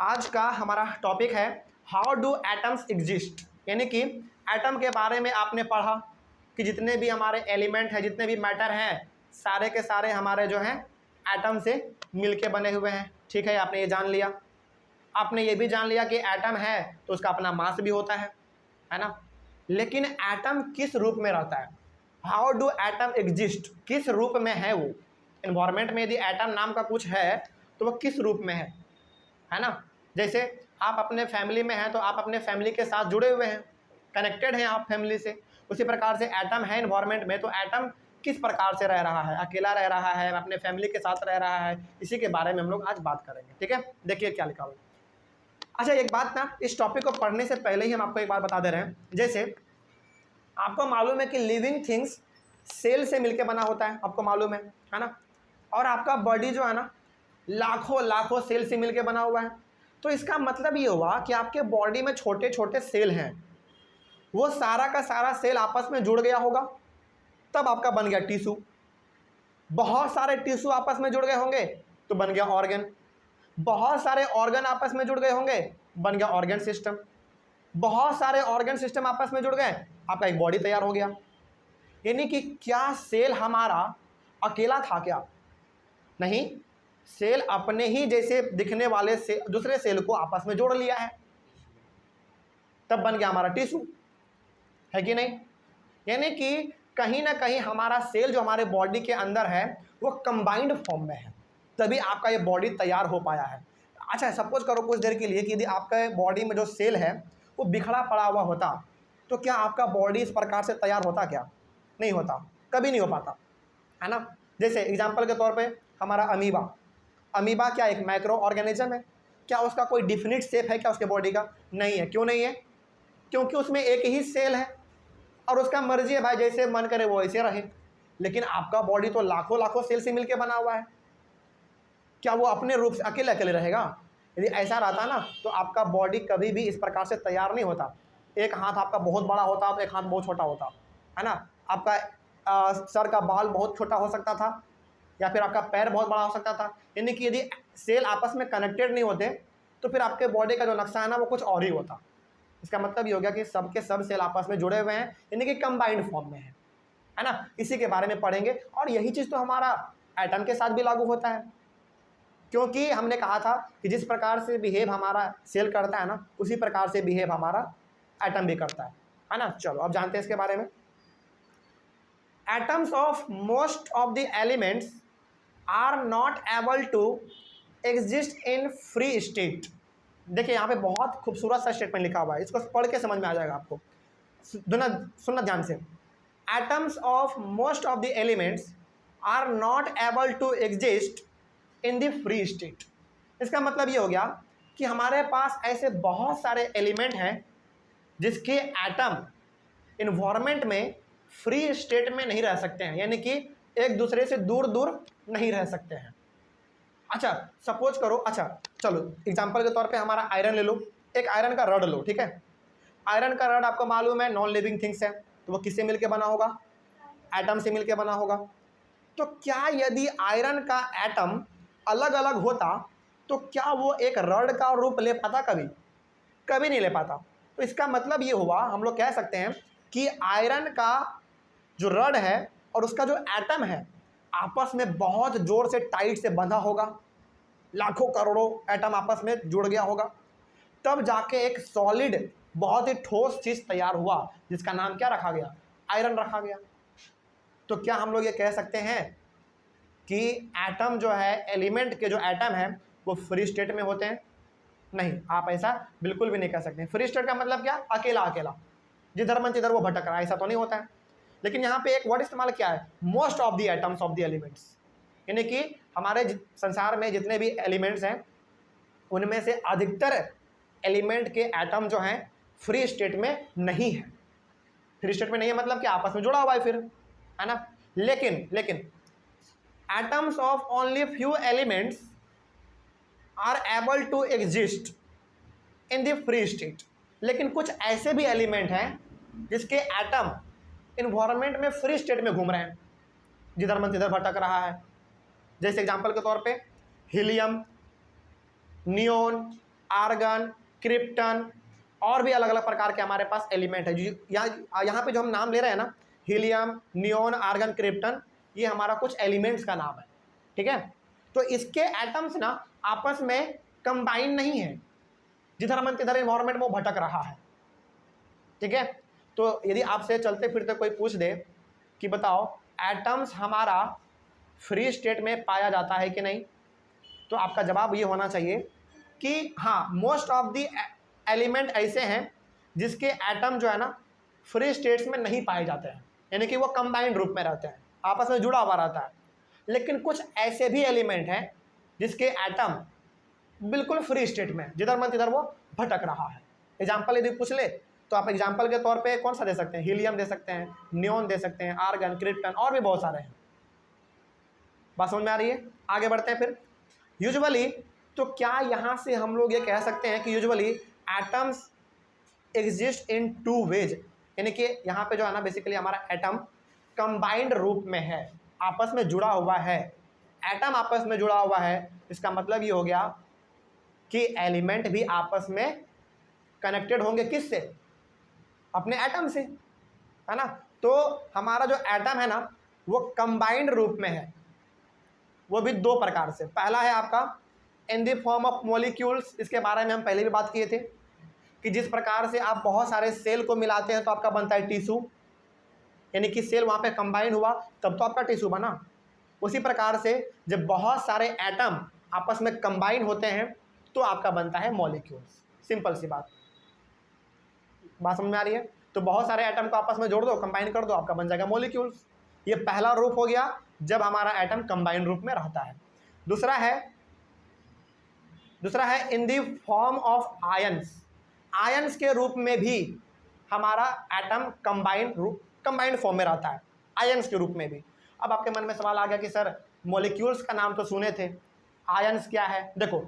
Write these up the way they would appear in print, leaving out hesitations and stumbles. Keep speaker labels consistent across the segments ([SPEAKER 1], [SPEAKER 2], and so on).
[SPEAKER 1] आज का हमारा टॉपिक है हाउ डू एटम्स एग्जिस्ट, यानी कि एटम के बारे में आपने पढ़ा कि जितने भी हमारे एलिमेंट हैं, जितने भी मैटर हैं, सारे के सारे हमारे जो हैं एटम से मिलके बने हुए हैं। ठीक है, आपने ये जान लिया। आपने ये भी जान लिया कि एटम है तो उसका अपना मास भी होता है ना। लेकिन एटम किस रूप में रहता है, हाउ डू एटम एग्जिस्ट, किस रूप में है वो। इन्वायरमेंट में यदि एटम नाम का कुछ है तो वो किस रूप में है ना। जैसे आप अपने फैमिली में हैं तो आप अपने फैमिली के साथ जुड़े हुए हैं, कनेक्टेड हैं आप फैमिली से। उसी प्रकार से एटम है इन्वायरमेंट में, तो एटम किस प्रकार से रह रहा है, अकेला रह रहा है, अपने फैमिली के साथ रह रहा है, इसी के बारे में हम लोग आज बात करेंगे। ठीक है, देखिए क्या लिखा हुआ। अच्छा, एक बात ना, इस टॉपिक को पढ़ने से पहले ही हम आपको एक बात बता दे रहे हैं। जैसे आपको मालूम है कि लिविंग थिंग्स सेल से मिलकर बना होता है, आपको मालूम है ना। और आपका बॉडी जो है ना लाखों लाखों सेल से मिलकर बना हुआ है। तो इसका मतलब ये हुआ कि आपके बॉडी में छोटे छोटे सेल हैं, वो सारा का सारा सेल आपस में जुड़ गया होगा, तब आपका बन गया टिश्यू। बहुत सारे टिश्यू आपस में जुड़ गए होंगे तो बन गया ऑर्गन। बहुत सारे ऑर्गन आपस में जुड़ गए होंगे, बन गया ऑर्गन सिस्टम। बहुत सारे ऑर्गन सिस्टम आपस में जुड़ गए, आपका एक बॉडी तैयार हो गया। यानी कि क्या सेल हमारा अकेला था क्या? नहीं, सेल अपने ही जैसे दिखने वाले से दूसरे सेल को आपस में जोड़ लिया है, तब बन गया हमारा टिश्यू, है कि नहीं। यानी कि कहीं ना कहीं हमारा सेल जो हमारे बॉडी के अंदर है वो कंबाइंड फॉर्म में है, तभी आपका ये बॉडी तैयार हो पाया है। अच्छा, सपोज करो कुछ देर के लिए कि यदि आपका बॉडी में जो सेल है वो बिखरा पड़ा हुआ होता, तो क्या आपका बॉडी इस प्रकार से तैयार होता क्या? नहीं होता, कभी नहीं हो पाता, है ना। जैसे एग्जाम्पल के तौर पर हमारा अमीबा, अमीबा क्या एक माइक्रो ऑर्गेनिज्म है? क्या उसका कोई डिफिनिट शेप है क्या उसके बॉडी का? नहीं है। क्यों नहीं है? क्योंकि उसमें एक ही सेल है और उसका मर्जी है भाई, जैसे मन करे वो ऐसे रहे। लेकिन आपका बॉडी तो लाखों लाखों सेल से मिलकर बना हुआ है, क्या वो अपने रूप से अकेले अकेले रहेगा? यदि ऐसा रहता ना तो आपका बॉडी कभी भी इस प्रकार से तैयार नहीं होता। एक हाथ आपका बहुत बड़ा होता तो एक हाथ बहुत छोटा होता, है ना। आपका सर का बाल बहुत छोटा हो सकता था, या फिर आपका पैर बहुत बड़ा हो सकता था। यानी कि यदि सेल आपस में कनेक्टेड नहीं होते तो फिर आपके बॉडी का जो नक्शा है ना वो कुछ और ही होता। इसका मतलब ये हो गया कि सबके सब सेल आपस में जुड़े हुए हैं, यानी कि कंबाइंड फॉर्म में है ना। इसी के बारे में पढ़ेंगे। और यही चीज़ तो हमारा एटम के साथ भी लागू होता है, क्योंकि हमने कहा था कि जिस प्रकार से बिहेव हमारा सेल करता है ना, उसी प्रकार से बिहेव हमारा एटम भी करता है ना। चलो अब जानते हैं इसके बारे में। Atoms of most of the elements are not able to exist in free state. देखिए यहाँ पे बहुत खूबसूरत सा स्टेटमेंट लिखा हुआ है, इसको पढ़ के समझ में आ जाएगा आपको। सुनना ध्यान से। Atoms of most of the elements are not able to exist in the free state. इसका मतलब ये हो गया कि हमारे पास ऐसे बहुत सारे एलिमेंट हैं जिसके एटम इन्वायरमेंट में फ्री स्टेट में नहीं रह सकते हैं, यानी कि एक दूसरे से दूर दूर नहीं रह सकते हैं। अच्छा, सपोज करो, अच्छा चलो एग्जांपल के तौर पे हमारा आयरन ले लो, एक आयरन का रड लो, ठीक है। आयरन का रड आपको मालूम है नॉन लिविंग थिंग्स है, तो वो किससे मिलके बना होगा? एटम से मिलके बना होगा। तो क्या यदि आयरन का एटम अलग अलग होता तो क्या वो एक रड का रूप ले पाता? कभी कभी नहीं ले पाता। तो इसका मतलब ये हुआ, हम लोग कह सकते हैं कि आयरन का जो रड है और उसका जो एटम है आपस में बहुत जोर से टाइट से बंधा होगा, लाखों करोड़ों एटम आपस में जुड़ गया होगा, तब जाके एक सॉलिड बहुत ही ठोस चीज तैयार हुआ जिसका नाम क्या रखा गया? आयरन रखा गया। तो क्या हम लोग ये कह सकते हैं कि एटम जो है, एलिमेंट के जो एटम है वो फ्री स्टेट में होते हैं? नहीं, आप ऐसा बिल्कुल भी नहीं कह सकते। फ्री स्टेट का मतलब क्या? अकेला अकेला जिधर मन तिधर वो भटक रहा है, ऐसा तो नहीं होता है। लेकिन यहाँ पे एक वर्ड इस्तेमाल किया है, most of the atoms of the elements, यानी कि हमारे संसार में जितने भी एलिमेंट्स हैं उनमें से अधिकतर एलिमेंट के एटम जो हैं फ्री स्टेट में नहीं है। फ्री स्टेट में नहीं है मतलब कि आपस में जुड़ा हुआ है फिर, है ना। लेकिन atoms of only few elements are able to exist in the free state. लेकिन कुछ ऐसे भी एलिमेंट हैं जिसके एटम इन्वायरमेंट में फ्री स्टेट में घूम रहे हैं, जिधर मन तिधर भटक रहा है। जैसे एग्जांपल के तौर पे हीलियम, नियोन, आर्गन, क्रिप्टन और भी अलग अलग प्रकार के हमारे पास एलिमेंट है। यहाँ पे जो हम नाम ले रहे हैं ना, हीलियम, नियोन, आर्गन, क्रिप्टन, ये हमारा कुछ एलिमेंट्स का नाम है, ठीक है। तो इसके एटम्स ना आपस में कंबाइन नहीं है, जिधर मन तिधर इन्वायरमेंट में वो भटक रहा है, ठीक है। तो यदि आपसे चलते फिरते कोई पूछ दे कि बताओ एटम्स हमारा फ्री स्टेट में पाया जाता है कि नहीं, तो आपका जवाब ये होना चाहिए कि हाँ, मोस्ट ऑफ दी एलिमेंट ऐसे हैं जिसके एटम जो है ना फ्री स्टेट्स में नहीं पाए जाते हैं, यानी कि वो कंबाइंड रूप में रहते हैं, आपस में जुड़ा हुआ रहता है। लेकिन कुछ ऐसे भी एलिमेंट हैं जिसके एटम बिल्कुल फ्री स्टेट में, जिधर मन तिधर वो भटक रहा है। एग्जाम्पल यदि पूछ ले तो आप एग्जाम्पल के तौर पे कौन सा दे सकते हैं? हीलियम दे सकते हैं, नियोन दे सकते हैं, आर्गन, क्रिप्टन और भी बहुत सारे हैं। बात समझ में आ रही है? आगे बढ़ते हैं फिर। यूजुअली तो क्या यहाँ से हम लोग ये कह सकते हैं कि usually atoms exist in two ways, यानी कि यहाँ पे जो है ना बेसिकली हमारा एटम कंबाइंड रूप में है, आपस में जुड़ा हुआ है। एटम आपस में जुड़ा हुआ है, इसका मतलब ये हो गया कि एलिमेंट भी आपस में कनेक्टेड होंगे, किससे? अपने एटम से, है ना। तो हमारा जो एटम है ना वो कंबाइंड रूप में है, वो भी दो प्रकार से। पहला है आपका in the form of molecules, इसके बारे में हम पहले भी बात किए थे कि जिस प्रकार से आप बहुत सारे सेल को मिलाते हैं तो आपका बनता है टिश्यू, यानी कि सेल वहाँ पे कंबाइन हुआ तब तो आपका टिश्यू बना। उसी प्रकार से जब बहुत सारे एटम आपस में कंबाइन होते हैं तो आपका बनता है मॉलिक्यूल्स। सिंपल सी बात समझ में आ रही है? तो बहुत सारे एटम को आपस में जोड़ दो, कंबाइन कर दो, आपका बन जाएगा मॉलिक्यूल्स। ये पहला रूप हो गया जब हमारा एटम कंबाइन रूप में रहता है। दूसरा है in the form of ions. Ions के रूप में भी हमारा एटम कंबाइंड फॉर्म में रहता है, आयंस के रूप में भी। अब आपके मन में सवाल आ गया कि सर मॉलिक्यूल्स का नाम तो सुने थे, आयंस क्या है? देखो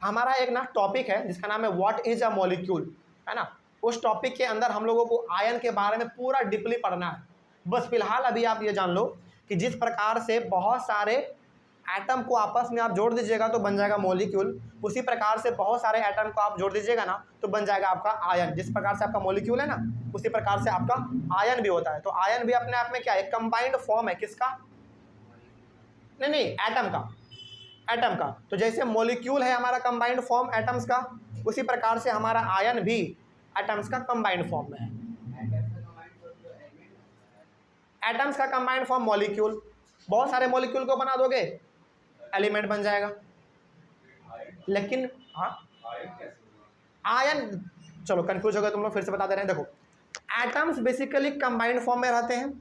[SPEAKER 1] हमारा एक ना टॉपिक है जिसका नाम है व्हाट इज अ मॉलिक्यूल, है ना। उस टॉपिक के अंदर हम लोगों को आयन के बारे में पूरा डीपली पढ़ना है। बस फिलहाल अभी आप ये जान लो कि जिस प्रकार से बहुत सारे एटम को आपस में आप जोड़ दीजिएगा तो बन जाएगा मॉलिक्यूल, उसी प्रकार से बहुत सारे एटम को आप जोड़ दीजिएगा ना तो बन जाएगा आपका आयन। जिस प्रकार से आपका मॉलिक्यूल है ना उसी प्रकार से आपका आयन भी होता है। तो आयन भी अपने आप में क्या है? कंबाइंड फॉर्म है। किसका? नहीं, एटम का। तो जैसे मॉलिक्यूल है हमारा कंबाइंड फॉर्म एटम्स का, उसी प्रकार से हमारा आयन भी एटम्स का कंबाइंड फॉर्म में है। एटम्स का कंबाइंड फॉर्म मॉलिक्यूल, बहुत सारे मॉलिक्यूल को बना दोगे एलिमेंट बन जाएगा। लेकिन हाँ आयन, चलो कंफ्यूज हो गए तुम लोग, फिर से बता दे रहे हैं। देखो एटम्स बेसिकली कंबाइंड फॉर्म में रहते हैं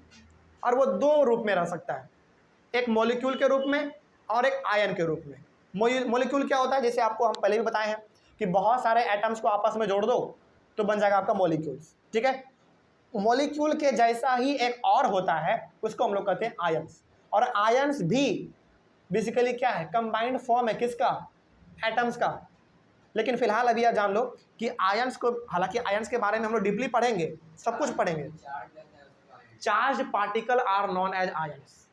[SPEAKER 1] और वो दो रूप में रह सकता है, एक मॉलिक्यूल के रूप में और एक आयन के रूप में। मॉलिक्यूल क्या होता है? जैसे आपको हम पहले भी बताए हैं कि बहुत सारे एटम्स को आपस में जोड़ दो तो बन जाएगा आपका मॉलिक्यूल्स, ठीक है। मॉलिक्यूल के जैसा ही एक और होता है, उसको हम लोग कहते हैं आयंस। और आयंस भी बेसिकली क्या है? कंबाइंड फॉर्म है। किसका? एटम्स का। लेकिन फिलहाल अभी आप जान लो कि आयंस को, हालांकि आयंस के बारे में हम लोग डीपली पढ़ेंगे, सब कुछ पढ़ेंगे। Charge particle are known as ions.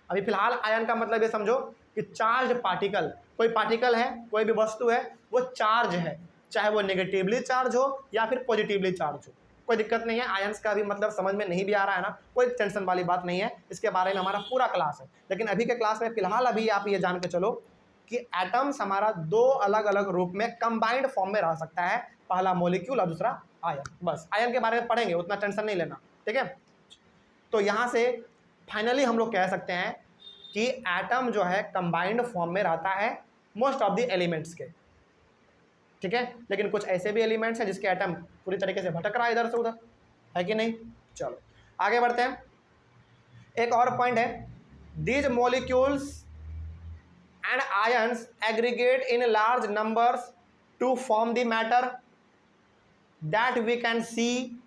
[SPEAKER 1] अभी फिलहाल आयन का मतलब ये समझो कि चार्ज पार्टिकल, कोई पार्टिकल है, कोई भी वस्तु है, वो चार्ज है, चाहे वो नेगेटिवली चार्ज हो या फिर पॉजिटिवली चार्ज हो, कोई दिक्कत नहीं है। आयंस का भी मतलब समझ में नहीं भी आ रहा है ना, कोई टेंशन वाली बात नहीं है, इसके बारे में हमारा पूरा क्लास है। लेकिन अभी के क्लास में फिलहाल अभी आप ये जान के चलो कि एटम्स हमारा दो अलग अलग रूप में कंबाइंड फॉर्म में रह सकता है, पहला मॉलिक्यूल और दूसरा आयन। बस आयन के बारे में पढ़ेंगे, उतना टेंशन नहीं लेना, ठीक है। तो यहाँ से फाइनली हम लोग कह सकते हैं कि एटम जो है कंबाइंड फॉर्म में रहता है मोस्ट ऑफ द एलिमेंट्स के, ठीक है। लेकिन कुछ ऐसे भी एलिमेंट्स हैं जिसके एटम पूरी तरीके से भटक रहा है इधर से उधर, है कि नहीं। चलो आगे बढ़ते हैं। एक और पॉइंट है, these molecules and ions aggregate in large numbers to form the matter that we can see,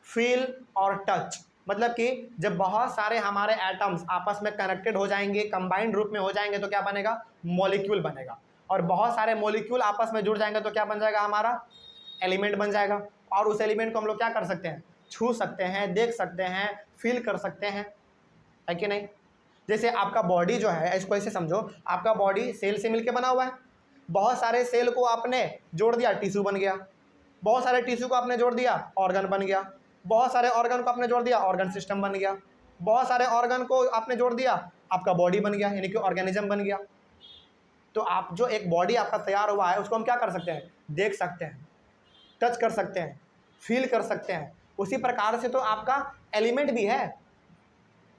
[SPEAKER 1] feel और टच। मतलब कि जब बहुत सारे हमारे एटम्स आपस में कनेक्टेड हो जाएंगे, कंबाइंड रूप में हो जाएंगे तो क्या बनेगा? मॉलिक्यूल बनेगा। और बहुत सारे मॉलिक्यूल आपस में जुड़ जाएंगे तो क्या बन जाएगा? हमारा एलिमेंट बन जाएगा। और उस एलिमेंट को हम लोग क्या कर सकते हैं? छू सकते हैं, देख सकते हैं, फील कर सकते हैं, है कि नहीं। जैसे आपका बॉडी जो है, इसको ऐसे समझो, आपका बॉडी सेल से मिलकर बना हुआ है। बहुत सारे सेल को आपने जोड़ दिया, टिश्यू बन गया। बहुत सारे टिश्यू को आपने जोड़ दिया, ऑर्गन बन गया। बहुत सारे ऑर्गन को आपने जोड़ दिया, ऑर्गन सिस्टम बन गया। बहुत सारे ऑर्गन को आपने जोड़ दिया, आपका बॉडी बन गया, यानी कि ऑर्गेनिज्म बन गया। तो आप जो एक बॉडी आपका तैयार हुआ है उसको हम क्या कर सकते हैं, देख सकते हैं, टच कर सकते हैं, फील कर सकते हैं। उसी प्रकार से तो आपका एलिमेंट भी है।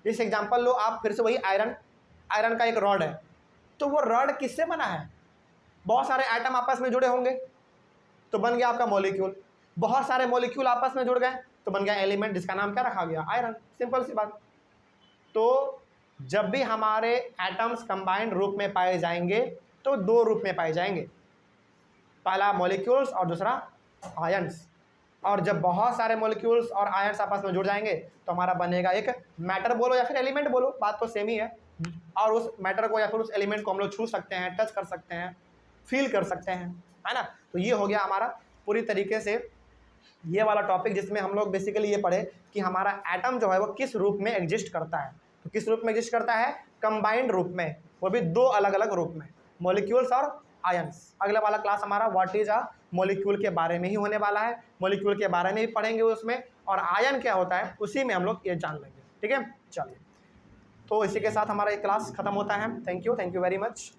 [SPEAKER 1] जिस एग्जांपल लो आप, फिर से वही आयरन का एक रॉड है, तो वो रॉड किससे बना है, बहुत सारे एटम आपस में जुड़े होंगे तो बन गया आपका मॉलिक्यूल। बहुत सारे मॉलिक्यूल आपस में जुड़ गए तो बन गया एलिमेंट, जिसका नाम क्या रखा गया, आयरन। सिंपल सी बात। तो जब भी हमारे एटम्स कंबाइंड रूप में पाए जाएंगे तो दो रूप में पाए जाएंगे, पहला मॉलिक्यूल्स और दूसरा आयंस। और जब बहुत सारे मॉलिक्यूल्स और आयंस आपस में जुड़ जाएंगे तो हमारा बनेगा एक मैटर बोलो या फिर एलिमेंट बोलो, बात तो सेम ही है। और उस मैटर को या फिर उस एलिमेंट को हम लोग छू सकते हैं, टच कर सकते हैं, फील कर सकते हैं, है ना। तो ये हो गया हमारा पूरी तरीके से ये वाला टॉपिक, जिसमें हम लोग बेसिकली ये पढ़े कि हमारा एटम जो है वो किस रूप में एग्जिस्ट करता है। तो किस रूप में एग्जिस्ट करता है, कंबाइंड रूप में, वो भी दो अलग अलग रूप में, मॉलिक्यूल्स और आयंस। अगला वाला क्लास हमारा व्हाट इज अ मॉलिक्यूल के बारे में ही होने वाला है। मॉलिक्यूल के बारे में ही पढ़ेंगे उसमें, और आयन क्या होता है उसी में हम लोग ये जान लेंगे। ठीक है, चलिए, तो इसी के साथ हमारा ये क्लास खत्म होता है। Thank you very much.